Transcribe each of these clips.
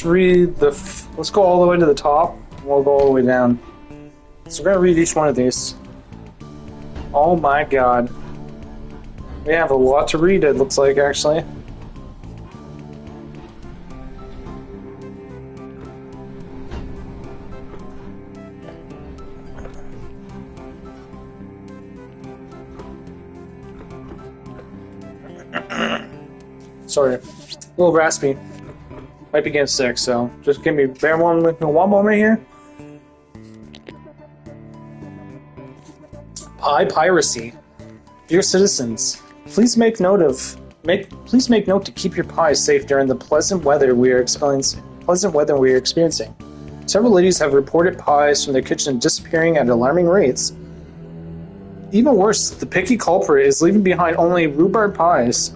let's read let's go all the way to the top, and we'll go all the way down. So we're going to read each one of these. Oh my god. We have a lot to read, it looks like, actually. Sorry, a little raspy. Might be getting sick, so just bear one moment here. Pie piracy. Dear citizens, please make note to keep your pies safe during the pleasant weather we are experiencing. Several ladies have reported pies from their kitchen disappearing at alarming rates. Even worse, the picky culprit is leaving behind only rhubarb pies.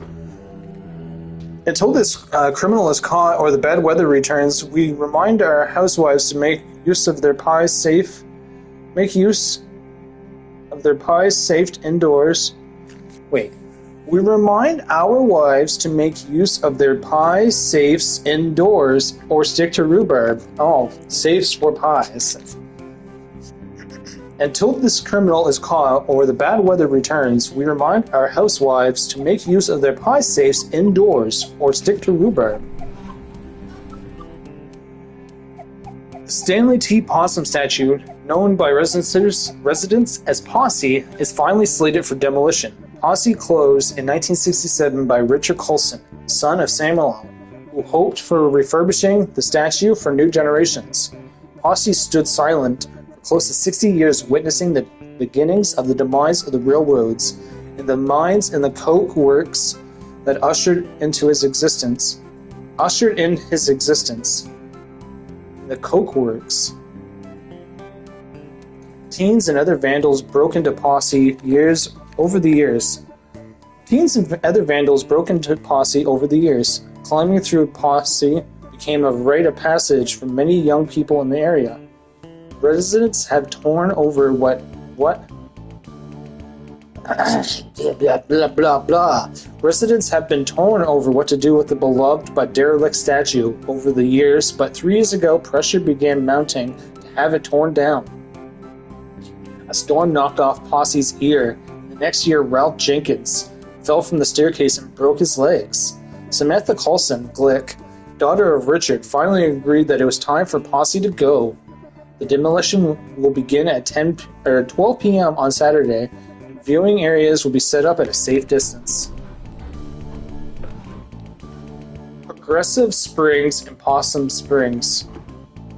Until this criminal is caught or the bad weather returns, we remind our housewives to make use of their pies safe. Make use of their pies safe indoors. We remind our wives to make use of their pie safes indoors or stick to rhubarb. Oh, safes for pies. Until this criminal is caught or the bad weather returns, we remind our housewives to make use of their pie safes indoors or stick to rhubarb. The Stanley T. Possum statue, known by residents as Posse, is finally slated for demolition. Posse closed in 1967 by Richard Colson, son of Samuel, who hoped for refurbishing the statue for new generations. Posse stood silent close to 60 years, witnessing the beginnings of the demise of the railroads and the mines and the coke works that ushered in his existence. The coke works. Teens and other vandals broke into Posse over the years. Climbing through Posse became a rite of passage for many young people in the area. Residents have torn over what Residents have been torn over what to do with the beloved but derelict statue over the years, but 3 years ago pressure began mounting to have it torn down. A storm knocked off Posse's ear. The next year, Ralph Jenkins fell from the staircase and broke his legs. Samantha Coulson Glick, daughter of Richard, finally agreed that it was time for Posse to go. The demolition will begin at 12 p.m. on Saturday, and viewing areas will be set up at a safe distance. Progressive Springs and Possum Springs.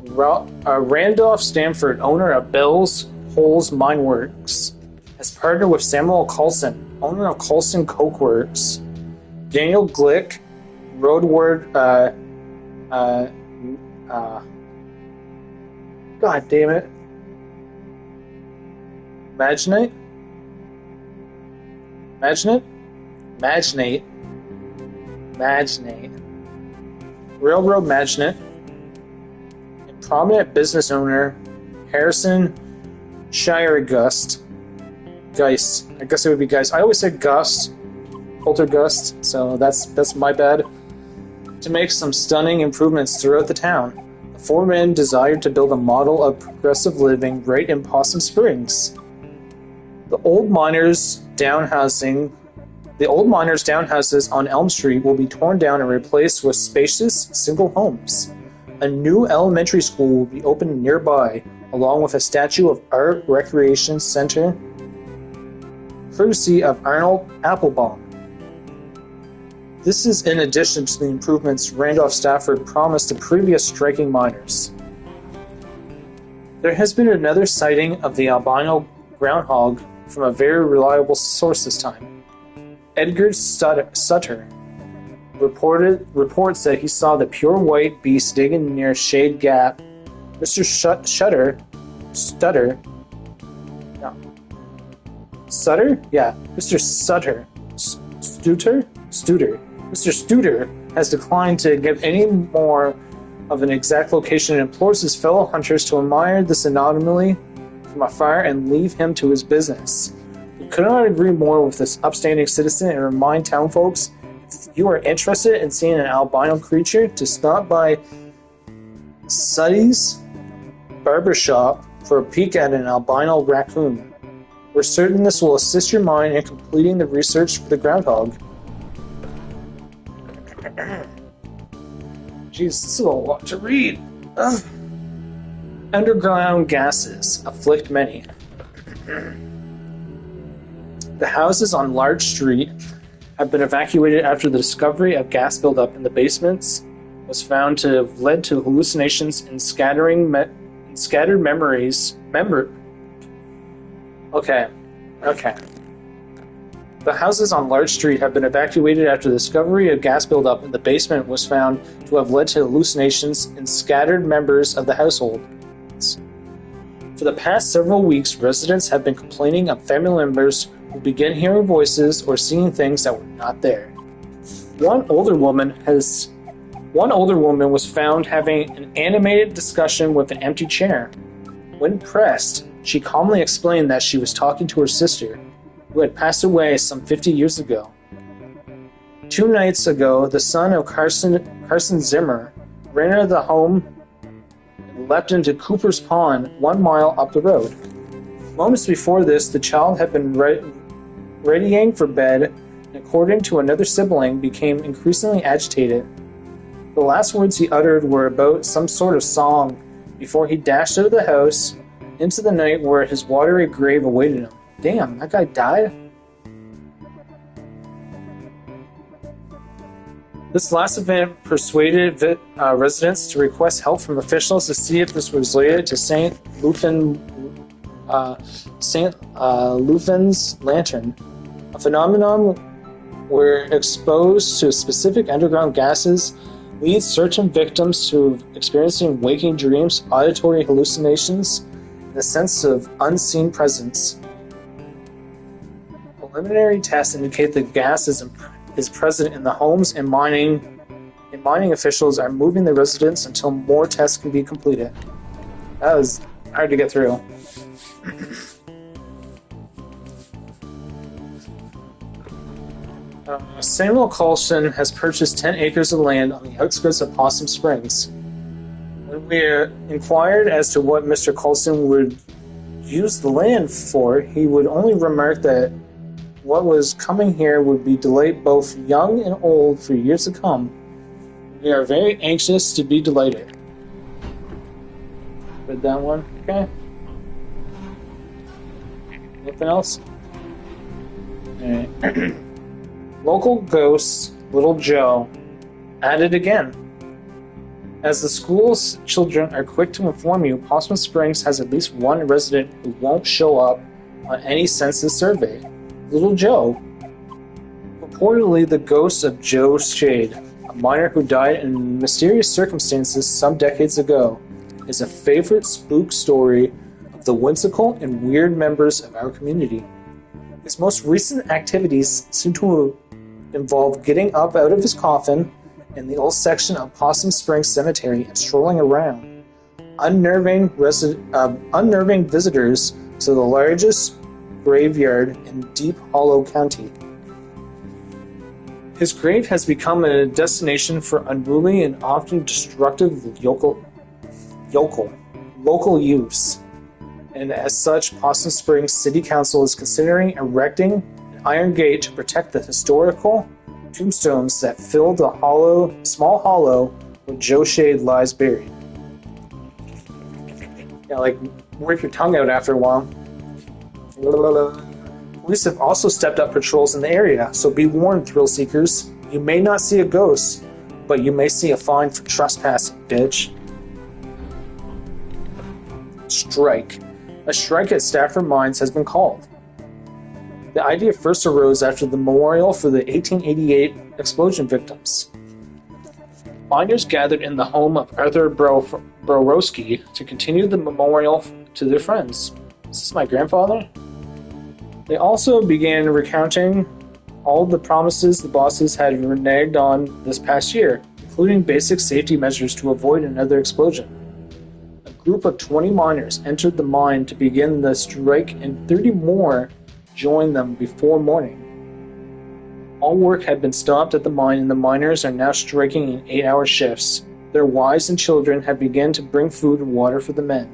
Randolph Stanford, owner of Bell's Holes Mine Works, has partnered with Samuel Coulson, owner of Coulson Coke Works. Daniel Glick, roadward, God damn it. Magnate. Railroad magnate. And prominent business owner, Harrison Geist. I guess it would be Geist. I always say Gust. Poltergust, so that's my bad. To make some stunning improvements throughout the town. The four men desired to build a model of progressive living right in Possum Springs. The old miners' townhouses on Elm Street will be torn down and replaced with spacious single homes. A new elementary school will be opened nearby, along with a statue of Art Recreation Center, courtesy of Arnold Applebaum. This is in addition to the improvements Randolph Stafford promised to previous striking miners. There has been another sighting of the albino groundhog from a very reliable source this time. Edgar Sutter reports that he saw the pure white beast digging near Shade Gap. Mr. Sutter? Yeah, Mr. Studer. Mr. Studer has declined to give any more of an exact location and implores his fellow hunters to admire this anomaly from afar and leave him to his business. We could not agree more with this upstanding citizen and remind town folks, if you are interested in seeing an albino creature, to stop by Suddy's barbershop for a peek at an albino raccoon. We're certain this will assist your mind in completing the research for the groundhog. Jeez, this is a lot to read. Ugh. Underground gases afflict many. The houses on Large Street have been evacuated after the discovery of gas buildup in the basements was found to have led to hallucinations and scattered memories. Okay. The houses on Large Street have been evacuated after the discovery of gas buildup in the basement was found to have led to hallucinations in scattered members of the household. For the past several weeks, residents have been complaining of family members who began hearing voices or seeing things that were not there. One older woman was found having an animated discussion with an empty chair. When pressed, she calmly explained that she was talking to her sister, who had passed away some 50 years ago. 2 nights ago, the son of Carson Zimmer ran out of the home and leapt into Cooper's Pond 1 mile up the road. Moments before this, the child had been readying for bed and, according to another sibling, became increasingly agitated. The last words he uttered were about some sort of song before he dashed out of the house into the night where his watery grave awaited him. Damn, that guy died? This last event persuaded residents to request help from officials to see if this was related to St. Luffin's lantern, a phenomenon where exposed to specific underground gases leads certain victims to experiencing waking dreams, auditory hallucinations, and a sense of unseen presence. Preliminary tests indicate that gas is present in the homes, and mining officials are moving the residents until more tests can be completed. That was hard to get through. Samuel Colson has purchased 10 acres of land on the outskirts of Possum Springs. When we inquired as to what Mr. Colson would use the land for, he would only remark that what was coming here would be delight both young and old for years to come. We are very anxious to be delighted. Read that one, okay? Anything else? Alright. Local ghost, Little Joe, at it again. As the school's children are quick to inform you, Possum Springs has at least one resident who won't show up on any census survey. Little Joe. Reportedly, the ghost of Joe Shade, a miner who died in mysterious circumstances some decades ago, is a favorite spook story of the whimsical and weird members of our community. His most recent activities seem to involve getting up out of his coffin in the old section of Possum Springs Cemetery and strolling around, unnerving visitors to the largest graveyard in Deep Hollow County. His grave has become a destination for unruly and often destructive local youths, and as such, Possum Springs City Council is considering erecting an iron gate to protect the historical tombstones that fill the small hollow where Joe Shade lies buried. Yeah, like, work your tongue out after a while. Police have also stepped up patrols in the area, so be warned, thrill seekers. You may not see a ghost, but you may see a fine for trespassing, bitch. Strike. A strike at Stafford Mines has been called. The idea first arose after the memorial for the 1888 explosion victims. Miners gathered in the home of Arthur Borowski to continue the memorial to their friends. Is this my grandfather? They also began recounting all the promises the bosses had reneged on this past year, including basic safety measures to avoid another explosion. A group of 20 miners entered the mine to begin the strike, and 30 more joined them before morning. All work had been stopped at the mine, and the miners are now striking in 8-hour shifts. Their wives and children have begun to bring food and water for the men.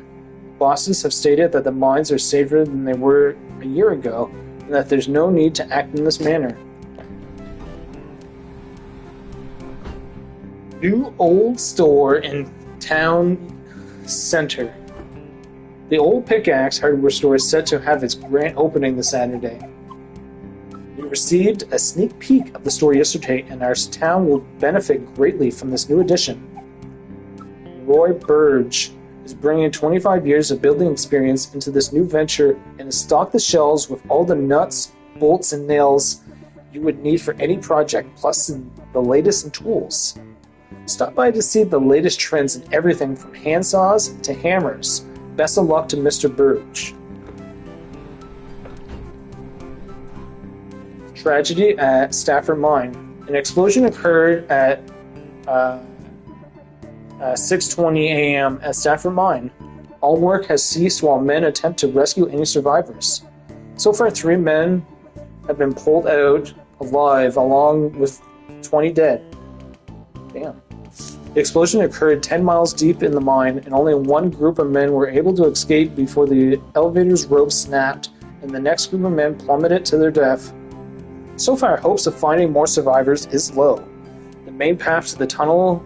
Bosses have stated that the mines are safer than they were a year ago, and that there's no need to act in this manner. New old store in town center. The old Pickaxe hardware store is set to have its grand opening this Saturday. We received a sneak peek of the store yesterday, and our town will benefit greatly from this new addition. Roy Burge is bringing 25 years of building experience into this new venture and has stocked the shelves with all the nuts, bolts, and nails you would need for any project, plus the latest in tools. Stop by to see the latest trends in everything from handsaws to hammers. Best of luck to Mr. Burge. Tragedy at Stafford Mine. An explosion occurred at 6:20 a.m. at Stafford Mine. All work has ceased while men attempt to rescue any survivors. So far, 3 men have been pulled out alive, along with 20 dead. Damn. The explosion occurred 10 miles deep in the mine, and only one group of men were able to escape before the elevator's rope snapped, and the next group of men plummeted to their death. So far, hopes of finding more survivors is low. The main path to the tunnel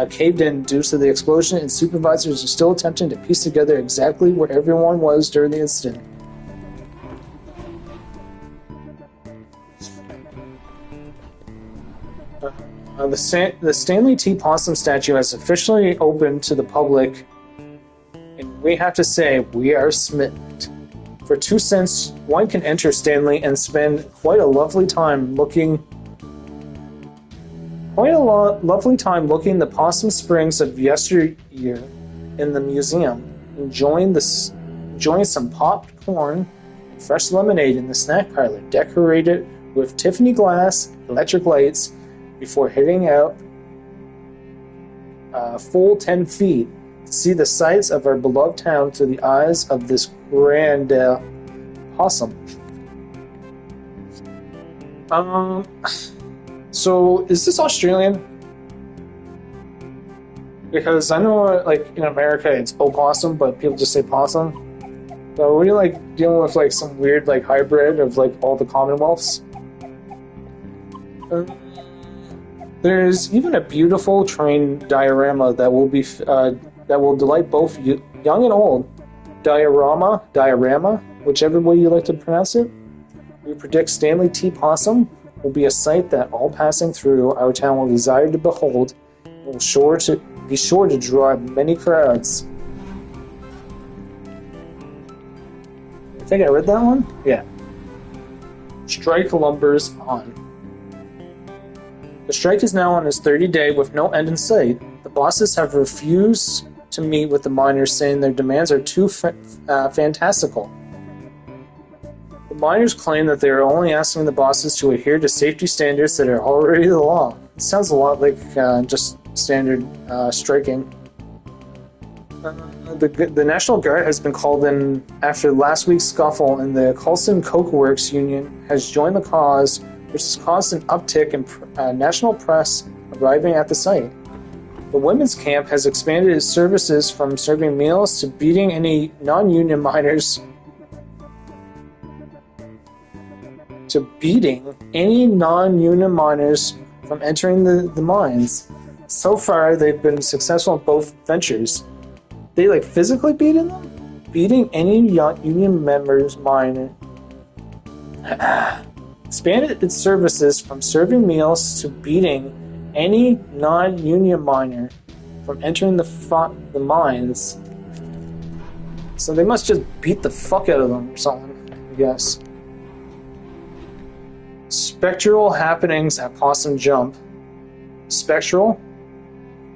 caved in due to the explosion, and supervisors are still attempting to piece together exactly where everyone was during the incident. The Stanley T. Possum statue has officially opened to the public, and we have to say, we are smitten. For 2 cents, one can enter Stanley and spend quite a lovely time looking the Possum Springs of yesteryear in the museum, enjoying some popcorn and fresh lemonade in the snack parlor, decorated with Tiffany glass, electric lights, before heading out full 10 feet to see the sights of our beloved town through the eyes of this grand possum. So is this Australian? Because I know, like, in America it's opossum, but people just say possum. So are we like dealing with like some weird like hybrid of like all the Commonwealths? There's even a beautiful train diorama that will delight both young and old. Diorama, whichever way you like to pronounce it. We predict Stanley T. Possum will be a sight that all passing through our town will desire to behold, and will be sure to draw many crowds. I think I read that one? Yeah. Strike lumbers on. The strike is now on its 30th day with no end in sight. The bosses have refused to meet with the miners, saying their demands are too fantastical. The miners claim that they are only asking the bosses to adhere to safety standards that are already the law. It sounds a lot like just standard striking. The National Guard has been called in after last week's scuffle, and the Coulson Coke Works Union has joined the cause, which has caused an uptick in national press arriving at the site. The women's camp has expanded its services from serving meals to beating any non-union miners from entering the mines. So far, they've been successful in both ventures. They like physically beating them? Beating any union members miner. Expanded its services from serving meals to beating any non-union miner from entering the mines. So they must just beat the fuck out of them or something, I guess. Spectral happenings at Possum Jump. Spectral?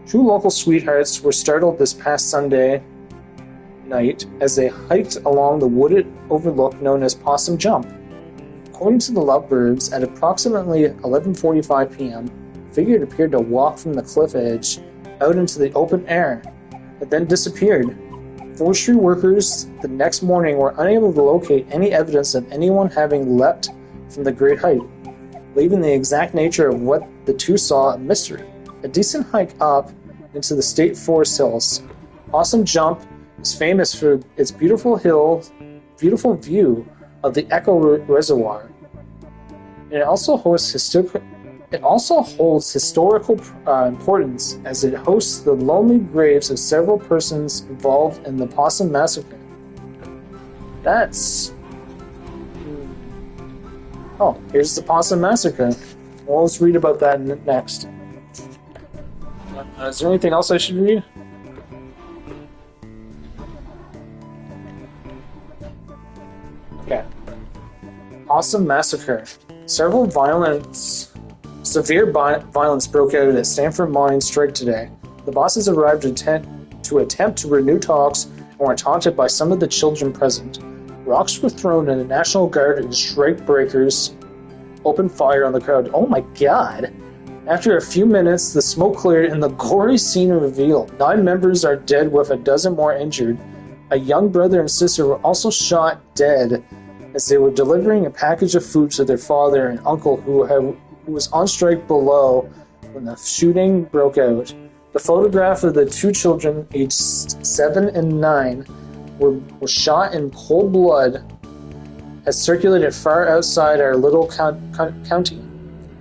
2 local sweethearts were startled this past Sunday night as they hiked along the wooded overlook known as Possum Jump. According to the Lovebirds, at approximately 11:45 p.m., a figure appeared to walk from the cliff edge out into the open air, but then disappeared. Forestry workers the next morning were unable to locate any evidence of anyone having leapt from the great height, leaving the exact nature of what the two saw a mystery. A decent hike up into the state forest hills. Possum Jump is famous for its beautiful view of the Echo Reservoir. And it also holds historical importance as it hosts the lonely graves of several persons involved in the Possum Massacre. That's... Oh, here's the Possum Massacre. Well, let's read about that next. Is there anything else I should read? Okay. Possum Massacre. Severe violence broke out at Stanford Mine strike today. The bosses arrived to attempt to renew talks and were taunted by some of the children present. Rocks were thrown and the National Guard and strike breakers opened fire on the crowd. Oh my god! After a few minutes, the smoke cleared and the gory scene revealed. 9 members are dead with a dozen more injured. A young brother and sister were also shot dead as they were delivering a package of food to their father and uncle who was on strike below when the shooting broke out. The photograph of the 2 children, aged 7 and 9, were shot in cold blood has circulated far outside our little county.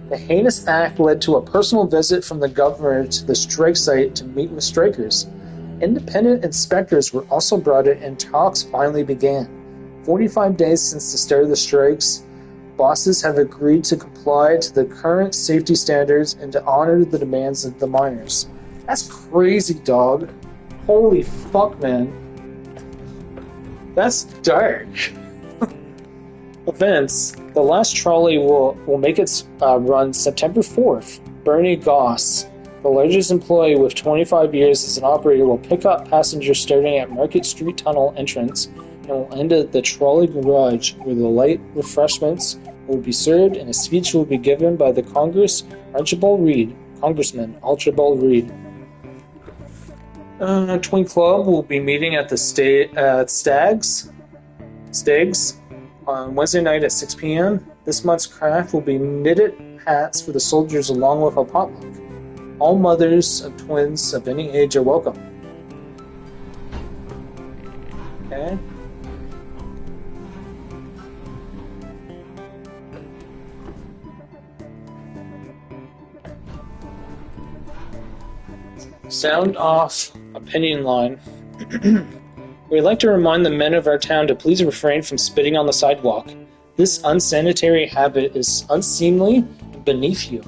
The heinous act led to a personal visit from the governor to the strike site to meet with strikers. Independent inspectors were also brought in and talks finally began. 45 days since the start of the strikes, bosses have agreed to comply to the current safety standards and to honor the demands of the miners. That's crazy, dog. Holy fuck, man. That's dark. Events. The last trolley will make its run September 4th. Bernie Goss, the largest employee with 25 years as an operator, will pick up passengers starting at Market Street Tunnel entrance and will end at the trolley garage where the light refreshments will be served and a speech will be given by the Congressman Archibald Reed. Twin Club will be meeting at the Stags on Wednesday night at 6 p.m. This month's craft will be knitted hats for the soldiers along with a potluck. All mothers of twins of any age are welcome. Okay. Sound off opinion line. We'd like to remind the men of our town to please refrain from spitting on the sidewalk. This unsanitary habit is unseemly and beneath you.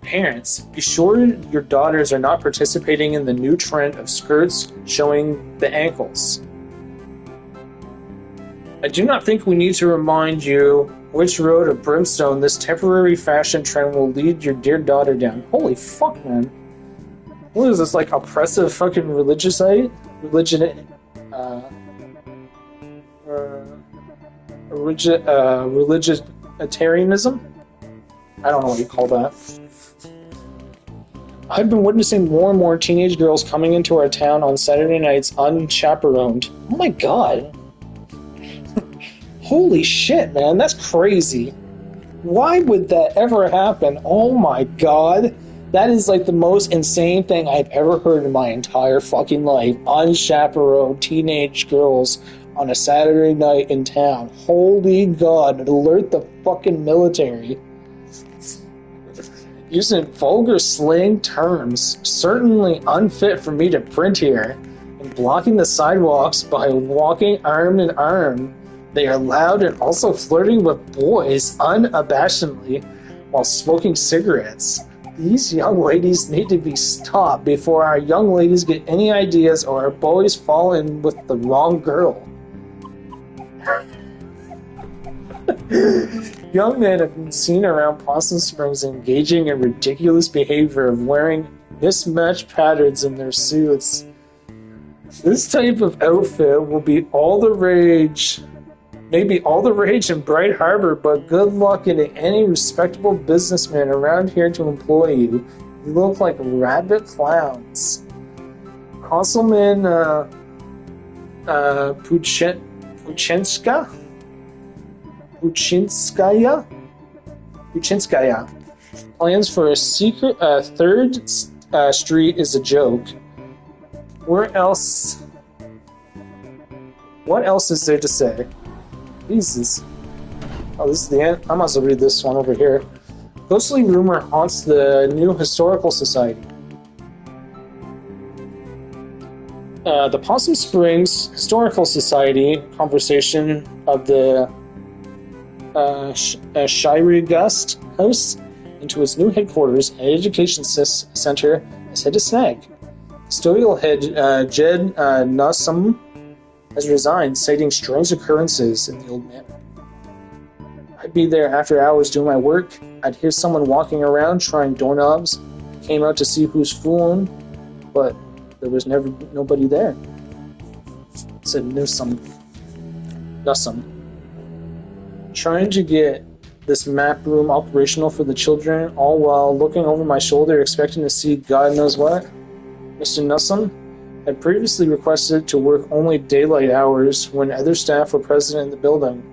Parents, be sure your daughters are not participating in the new trend of skirts showing the ankles. I do not think we need to remind you which road of brimstone this temporary fashion trend will lead your dear daughter down. Holy fuck, man. What is this, like, oppressive fucking religiousitarianism? I don't know what you call that. I've been witnessing more and more teenage girls coming into our town on Saturday nights unchaperoned. Oh my god. Holy shit, man, that's crazy. Why would that ever happen? Oh my god. That is like the most insane thing I've ever heard in my entire fucking life. Unchaperoned teenage girls on a Saturday night in town. Holy god, alert the fucking military. Using vulgar slang terms, certainly unfit for me to print here, and blocking the sidewalks by walking arm in arm. They are loud and also flirting with boys unabashedly while smoking cigarettes. These young ladies need to be stopped before our young ladies get any ideas or our boys fall in with the wrong girl. Young men have been seen around Possum Springs engaging in ridiculous behavior of wearing mismatched patterns in their suits. This type of outfit will be all the rage, maybe all the rage in Bright Harbor, but good luck getting any respectable businessman around here to employ you. You look like rabbit clowns. Councilman Puchinskaya plans for a third street is a joke. Where else? What else is there to say? Jesus. Oh, this is the end. I might as well read this one over here. Ghostly rumor haunts the New Historical Society. The Possum Springs Historical Society conversation of the Shirigust House into its new headquarters and education center has hit a snag. Custodial head Jed Nussum has resigned, citing strange occurrences in the old manor. I'd be there after hours doing my work. I'd hear someone walking around trying doorknobs. Came out to see who's fooling, but there was never nobody there. Said Nussum. Trying to get this map room operational for the children, all while looking over my shoulder, expecting to see God knows what. Mr. Nussum had previously requested to work only daylight hours when other staff were present in the building,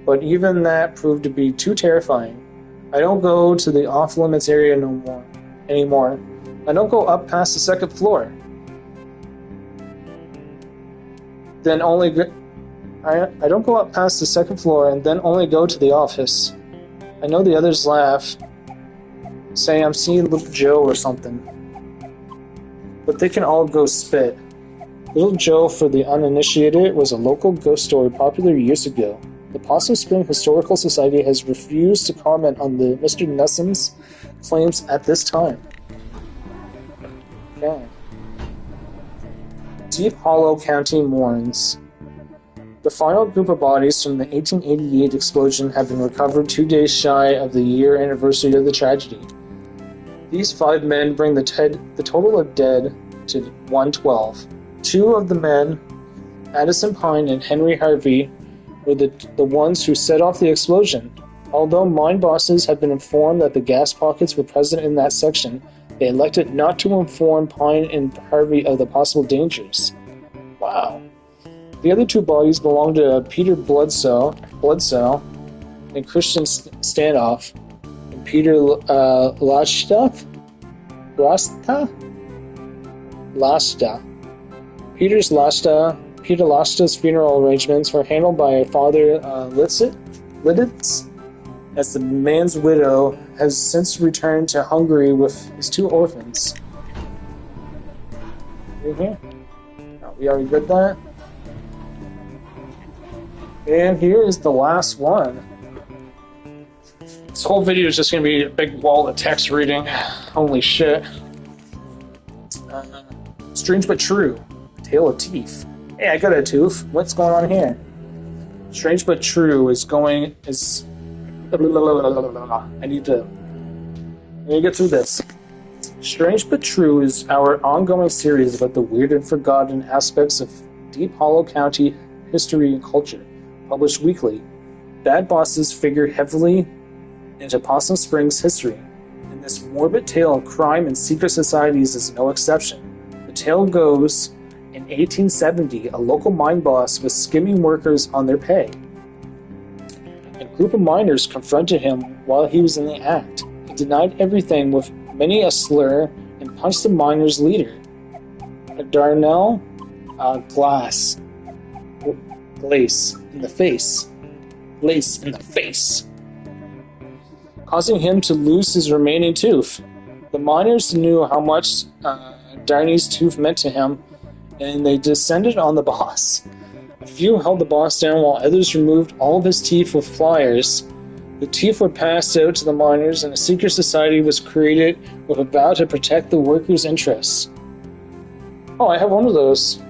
but even that proved to be too terrifying. I don't go to the off-limits area anymore. I don't go up past the second floor. I don't go up past the second floor and then only go to the office. I know the others laugh, say I'm seeing Little Joe or something. But they can all go spit. Little Joe, for the uninitiated, was a local ghost story popular years ago. The Possum Spring Historical Society has refused to comment on the Mr. Nussum's claims at this time. Okay. Deep Hollow County mourns. The final group of bodies from the 1888 explosion have been recovered 2 days shy of the year anniversary of the tragedy. These 5 men bring the total of dead to 112. 2 of the men, Addison Pine and Henry Harvey, were the ones who set off the explosion. Although mine bosses have been informed that the gas pockets were present in that section, they elected not to inform Pine and Harvey of the possible dangers. Wow. The other 2 bodies belong to Peter Bloodsoe and Christian Standoff, and Peter Lasta. Peter Lasta's funeral arrangements were handled by Father Lidditz, as the man's widow has since returned to Hungary with his 2 orphans. In here? Oh, we already read that. And here is the last one. This whole video is just going to be a big wall of text reading. Holy shit. Strange but true. Tale of Teeth. Hey, I got a tooth. What's going on here? Strange but true is I need to get through this. Strange but True is our ongoing series about the weird and forgotten aspects of Deep Hollow County history and culture. Published weekly, bad bosses figure heavily into Possum Springs history, and this morbid tale of crime and secret societies is no exception. The tale goes, in 1870, a local mine boss was skimming workers on their pay. A group of miners confronted him while he was in the act. He denied everything with many a slur and punched the miners' leader, a Darnell Glace in the face, causing him to lose his remaining tooth. The miners knew how much Darney's tooth meant to him, and they descended on the boss. A few held the boss down while others removed all of his teeth with pliers. The teeth were passed out to the miners, and a secret society was created with a vow to protect the workers' interests. Oh, I have one of those.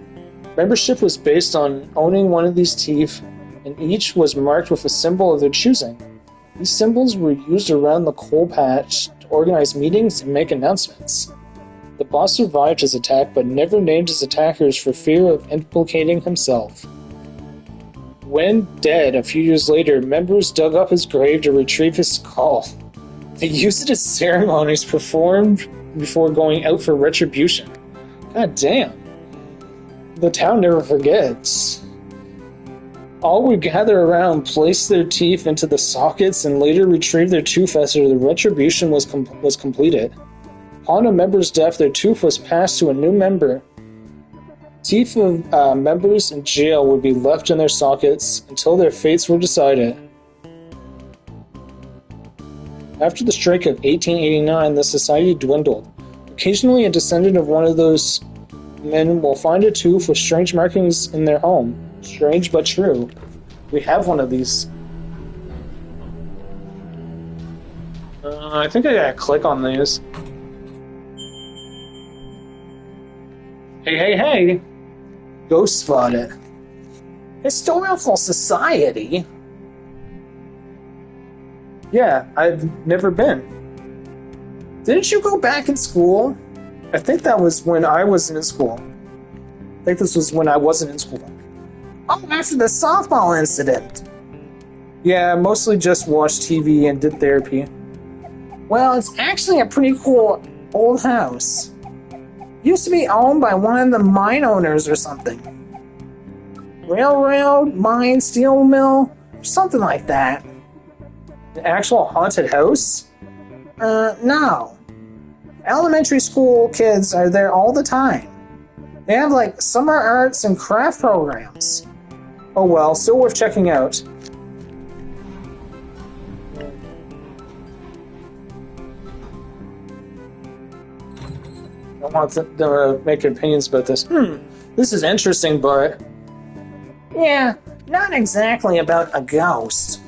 Membership was based on owning one of these teeth, and each was marked with a symbol of their choosing. These symbols were used around the coal patch to organize meetings and make announcements. The boss survived his attack, but never named his attackers for fear of implicating himself. When dead a few years later, members dug up his grave to retrieve his skull. They used it as ceremonies performed before going out for retribution. God damn. The town never forgets. All would gather around, place their teeth into the sockets, and later retrieve their tooth after the retribution was completed. Upon a member's death, their tooth was passed to a new member. Teeth of members in jail would be left in their sockets until their fates were decided. After the strike of 1889, the society dwindled. Occasionally, a descendant of one of those men will find a tooth with strange markings in their home. Strange but true. We have one of these. I think I gotta click on these. Hey! Ghost spotted. Historical Society? Yeah, I've never been. Didn't you go back in school? I think that was when I wasn't in school. I think this was when I wasn't in school. Oh, after the softball incident. Yeah, mostly just watched TV and did therapy. Well, it's actually a pretty cool old house. Used to be owned by one of the mine owners or something. Railroad, mine, steel mill, something like that. An actual haunted house? No. Elementary school kids are there all the time. They have like summer arts and craft programs. Oh well, still worth checking out. I don't want to make opinions about this. This is interesting, but... yeah, not exactly about a ghost.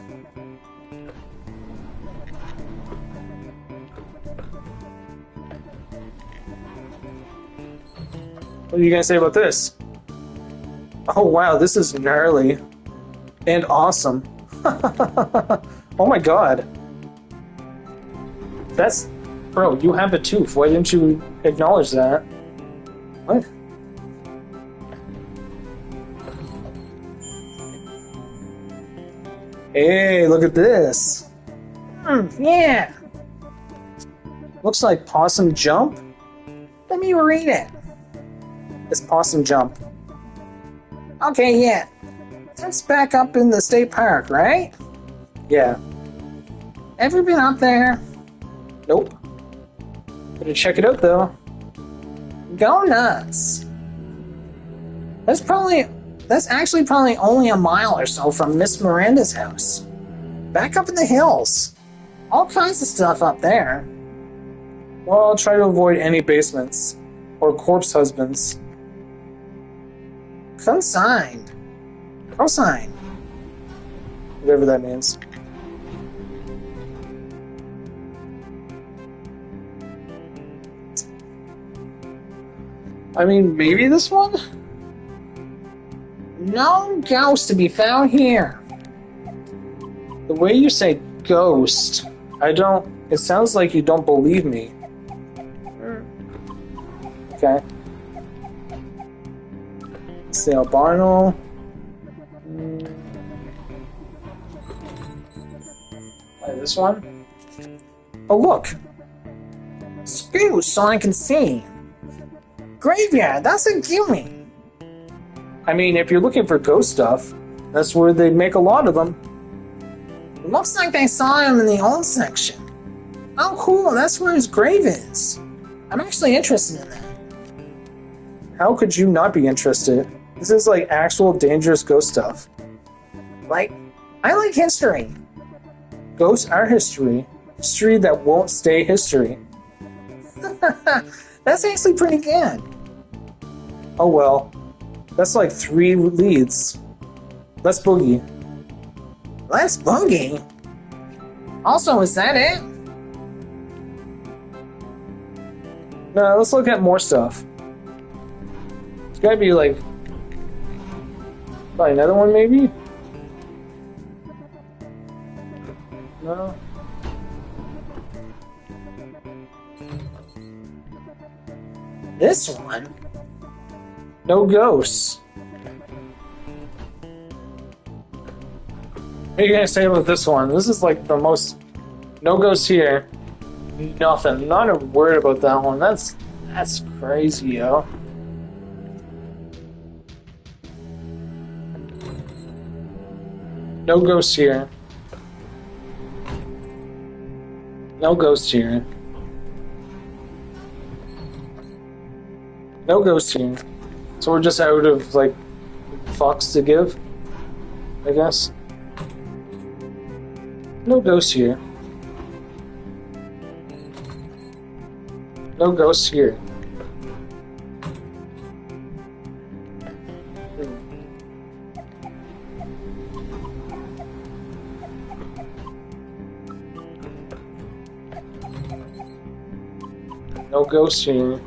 What are you gonna say about this? Oh wow, this is gnarly. And awesome. Oh my god. That's... bro, you have a tooth. Why didn't you acknowledge that? What? Hey, look at this. Yeah. Looks like Possum Jump. Let me read it. It's Possum Jump. Okay, yeah. That's back up in the state park, right? Yeah. Ever been up there? Nope. Better check it out, though. Go nuts. That's actually probably only a mile or so from Miss Miranda's house. Back up in the hills. All kinds of stuff up there. Well, I'll try to avoid any basements. Or corpse husbands. Consigned. Cosigned. Whatever that means. I mean, maybe this one? No ghost to be found here. The way you say ghost, it sounds like you don't believe me. Okay. Say albino. Like this one? Oh, look! Screw so I can see. Graveyard, that's a gimme. I mean, if you're looking for ghost stuff, that's where they make a lot of them. Looks like they saw him in the old section. Oh, cool, that's where his grave is. I'm actually interested in that. How could you not be interested? This is like actual dangerous ghost stuff. Like, I like history. Ghosts are history. History that won't stay history. That's actually pretty good. Oh well. That's like 3 leads. Let's boogie. Let's boogie? Also, is that it? No, let's look at more stuff. It's gotta be like... probably another one, maybe? No? This one? No ghosts. What are you gonna say about this one? This is like the most... no ghosts here. Nothing. Not a word about that one. That's crazy, yo. No ghosts here. No ghosts here. No ghost here. So we're just out of, like, fucks to give, I guess. No ghosts here. No ghosts here. No ghosts here.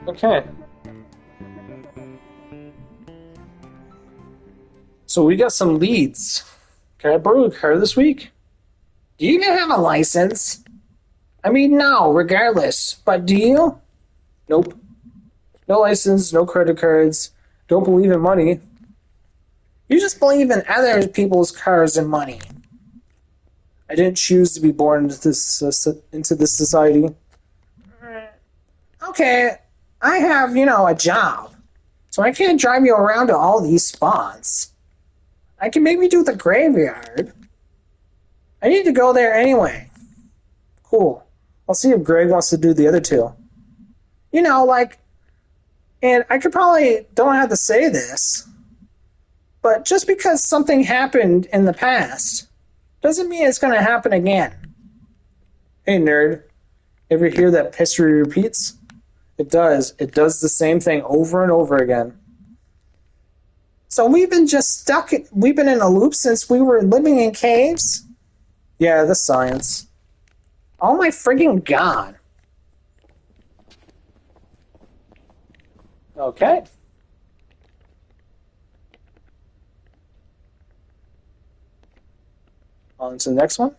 Okay. So we got some leads. Can I borrow a car this week? Do you even have a license? I mean, no, regardless. But do you? Nope. No license, no credit cards. Don't believe in money. You just believe in other people's cars and money. I didn't choose to be born into this society. Okay, I have, a job. So I can't drive you around to all these spots. I can maybe do the graveyard. I need to go there anyway. Cool. I'll see if Greg wants to do the other two. And I could probably don't have to say this, but just because something happened in the past doesn't mean it's going to happen again. Hey, nerd. Ever hear that history repeats? It does. It does the same thing over and over again. So we've been in a loop since we were living in caves? Yeah, the science. Oh my friggin' god. Okay. On to the next one.